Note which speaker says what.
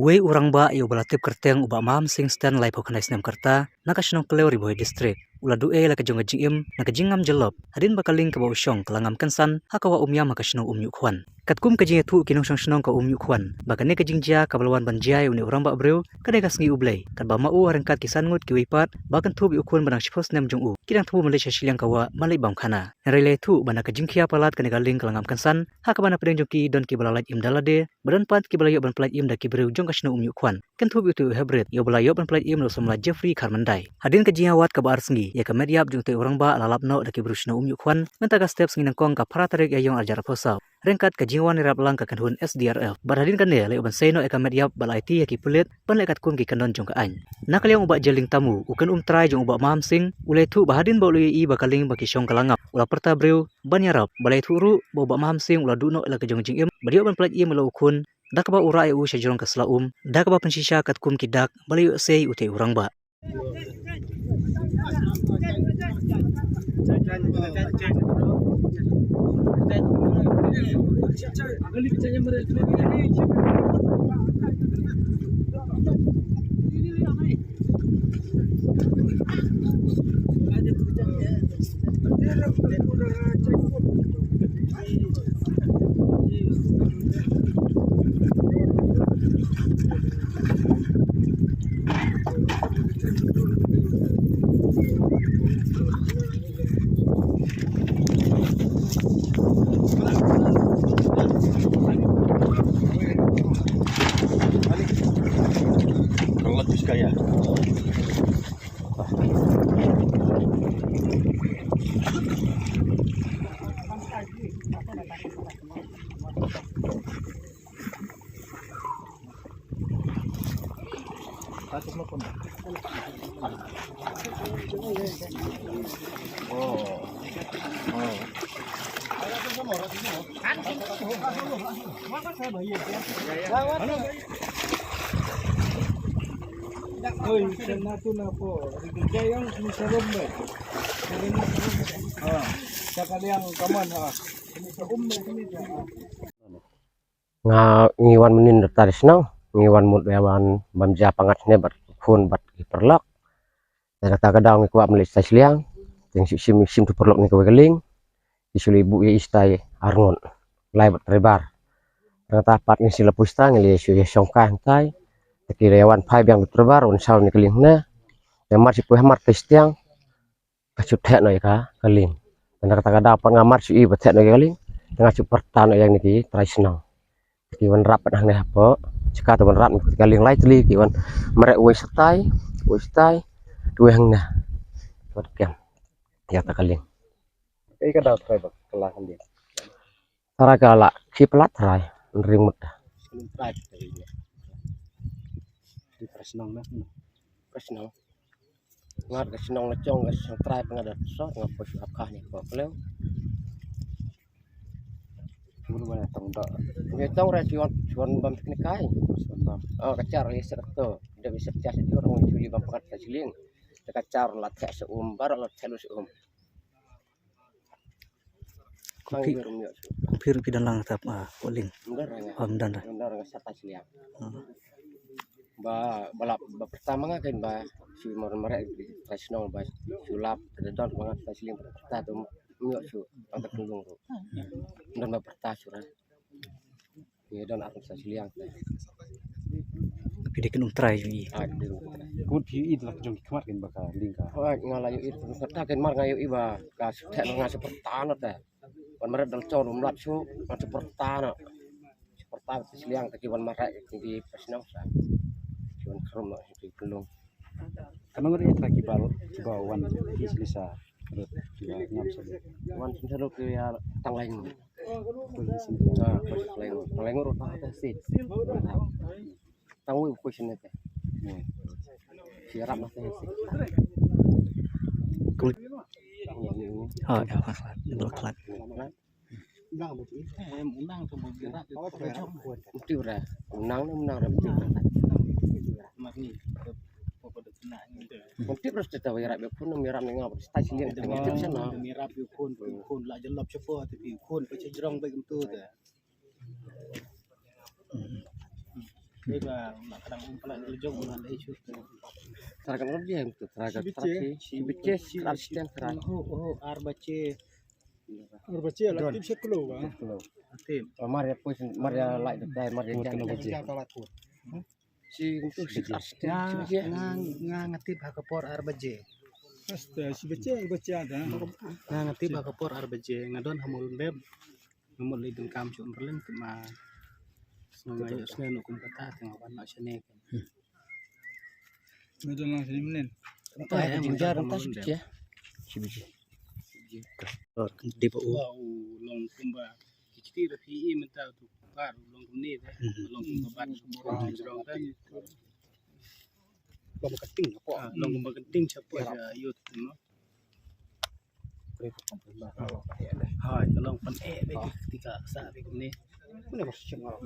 Speaker 1: Uwe urang ba yo balatip kerteng uba mam sing stan lai phokanai snam karta nakashnong kleo riboy district ula du'e la kajong jingim nakajingam jelop hadin bakaling ka usyong kelangam kansan hakawa umyam makashnong umyu khwan katkum kajing thu kinong shnong ka umyu khwan bakane kajing jia kabalawan banjai uni urang ba breu kadai kasngi ublei kat ba mau arengkat kisan ngut kiwipat bakan thu bi ukhun banang shipos nem jong u kidang thu malaysia shiliang kawa malai bam khana rele thu bana kajing khia palat kane galing kelangam kansan hakabana pedeng jongki don ki balalaj im dalade badan pat ki balayo ban pelaj im da ki breu jong kasno umyu khwan kan thu bi tu hebret yo balayo ban pelaj im lo somla jeffrey kharmandai hadin kajing awat ka bar sngi ya ka mediap jong te urang ba lalap no da ki brusno umyu khwan menta ka steps ngi nangkong ka paratarik ayong arjar posa rengkat kajiwan rap lang ka kanhun SDRF barhadin kan ne le ban seno eka mediap bal IT ya ki pulit pan lekat kum ki kanon jong ka an nakaliang uba jeling tamu ukan try jong uba mam sing ule thu bahadin ba ului i bakaling baki syong kalangap ula perta breu ban yarap balai thu ru ba uba mam sing ula duno la ka jong jing im badio ban pelaj im lo ukhun dak ba ura eu shajrong ka slaum dak ba pensisha kat kum ki dak balayo sei ute urang ba
Speaker 2: Kaya.
Speaker 3: Oi, kena tu napa? Kerja yang serum deh. Sekalian kaman ha. Ini ini
Speaker 4: nga ngiwan menin taris nang ngiwan mut yawan bamja pangat ne bat phun bat perlok dan ta kadang ku amli sasliang yang sim tu perlok ni ke galing isuli ibu ye istai arngon lai bat rebar ta pat ni sila pusta ngeli su ye songka tai taki yawan pai yang terbar on saw ni keling na yamar si puhamar testiang kacut hek no ka galing dan ta kadang pat ngamar su i bat hek no galing tengah super tan yang ni taris nang kiwan rapat hang apa jika teman rat galing lai teli kiwan merek westai dua hang nah kan ya tak galing
Speaker 2: Ini kan dah try bak kelahan dia.
Speaker 4: cara galak si pelat rai ring mut
Speaker 2: Belum try dia. Di presnong nah.
Speaker 4: kesnong ngat kesnong lecong kesnong try pengadat so ngapus apkah ni kok leu
Speaker 2: Belum mana tong dak.
Speaker 4: ngetong rasion bam teknik kai oh kacar liset to dia bisa cas itu orang culi bam pekat siling kacar lat kayak seumbar lat halus
Speaker 1: pir pidan lang tap poling dan
Speaker 4: benar sata siliang balap pertama kan ba si merek di tradisional ba sulap dedon banget siling pertama tu miok su angkat tunggung tu dan ba pertama suran ya don aku siliang
Speaker 1: pidikan try ji
Speaker 2: Kut hi id lak jong kemar kan baka lingka.
Speaker 4: ngalayu itu kata kan mar ngayu iba ka tek nga seperti tanah teh wan merek dal cor umlat su kan seperti tanah siliang kekiwan marek di personal sa kiwan krum di pelung
Speaker 2: Karena ngeri lagi wan hi selisa. Terus dia ngam sebe.
Speaker 4: wan sendiri ke ya tang lain
Speaker 2: Posisi
Speaker 4: lain urut apa sih tahu question itu siarap masih sih
Speaker 1: ya masalah belaklat
Speaker 3: Enggak betul. Undang tu bergerak.
Speaker 4: mesti udah menang mesti
Speaker 3: Mari apa kena gitu.
Speaker 4: mesti terus kita wirak pun miram ngap stasiun yang tengah sana
Speaker 3: Mirap yukun la jelap cepat tapi yukun pecah jerong baik betul tu. Beba nak kadang umpala lejong ulah isu.
Speaker 4: Terakan lebih yang itu terakan terakhir si bices asisten terakhir.
Speaker 3: Oh arbace.
Speaker 5: Arbace lah tim sekelo ba.
Speaker 3: Atim.
Speaker 4: Maria pun Maria like the Maria jangan
Speaker 5: Kita
Speaker 4: lebih.
Speaker 5: talat pun.
Speaker 4: Si untuk si asisten
Speaker 3: Nga
Speaker 4: si
Speaker 3: ngatip hakapor arbaje.
Speaker 5: Hasta si bace ada.
Speaker 3: Nga ngatip hakapor arbaje ngadon hamul beb. Hamul lidung kam chu umrlen kema. Ngayo snen hukum kata tengah wana sene kan.
Speaker 5: Medon lang sini menen.
Speaker 3: Entah ya
Speaker 4: Jinjar entah si bices.
Speaker 1: Si biji.
Speaker 3: Di pa long kumba. Kiti rafi minta tu par long kumni dah. Long kumba ban semua jerong kan.
Speaker 5: Bam keting apa?
Speaker 3: Long kumba kenting siapa ya yut no. Hai, kalau pan deh ketika saat ini.
Speaker 5: Mana masih cengal.